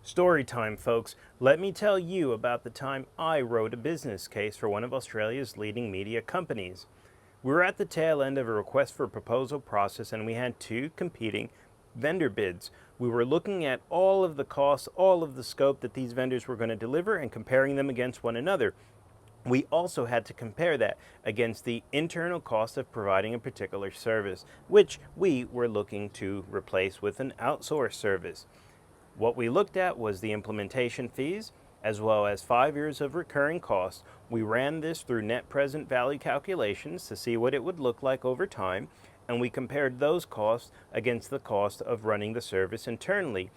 Story time, folks. Let me tell you about the time I wrote a business case for one of Australia's leading media companies. We were at the tail end of a request for proposal process and we had two competing vendor bids. We were looking at all of the costs, all of the scope that these vendors were going to deliver and comparing them against one another. We also had to compare that against the internal cost of providing a particular service, which we were looking to replace with an outsourced service. What we looked at was the implementation fees, as well as 5 years of recurring costs. We ran this through net present value calculations to see what it would look like over time, and we compared those costs against the cost of running the service internally.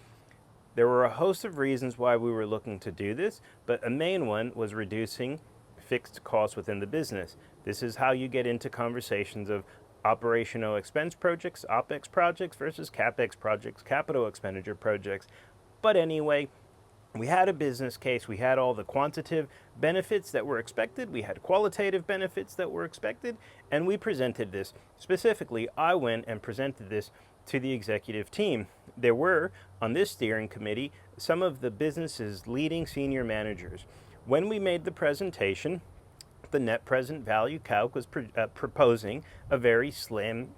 There were a host of reasons why we were looking to do this, but a main one was reducing fixed costs within the business. This is how you get into conversations of operational expense projects, OPEX projects versus CAPEX projects, capital expenditure projects. But anyway, we had a business case, we had all the quantitative benefits that were expected, we had qualitative benefits that were expected, and we presented this. Specifically, I went and presented this to the executive team. There were, on this steering committee, some of the business's leading senior managers. When we made the presentation, the net present value calc was proposing a very slim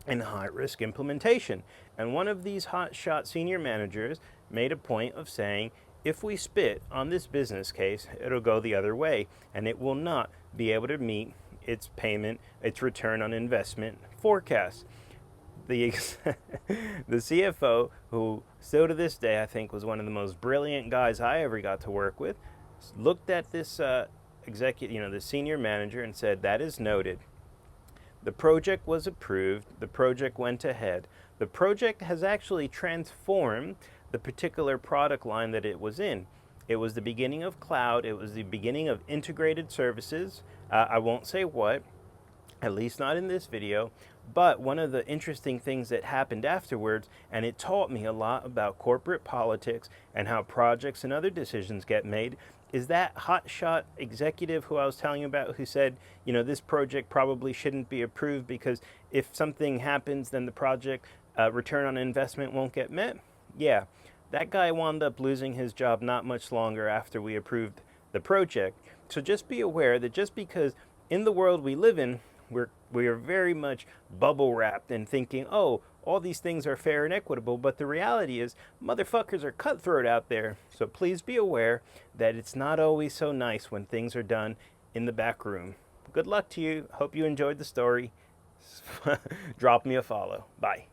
and high-risk implementation. And one of these hotshot senior managers made a point of saying, if we spit on this business case, it'll go the other way, and it will not be able to meet its payment, its return on investment forecast. The CFO, who still to this day I think was one of the most brilliant guys I ever got to work with, looked at this executive, the senior manager, and said, "That is noted. The project was approved. The project went ahead. The project has actually transformed the particular product line that it was in. It was the beginning of cloud. It was the beginning of integrated services. I won't say what, at least not in this video, but one of the interesting things that happened afterwards, and it taught me a lot about corporate politics and how projects and other decisions get made, is that hotshot executive who I was telling you about, who said, this project probably shouldn't be approved because if something happens, then the project return on investment won't get met. Yeah, that guy wound up losing his job not much longer after we approved the project. So just be aware that just because in the world we live in, we are very much bubble wrapped and thinking, oh, all these things are fair and equitable, but the reality is motherfuckers are cutthroat out there. So please be aware that it's not always so nice when things are done in the back room. Good luck to you. Hope you enjoyed the story. Drop me a follow. Bye.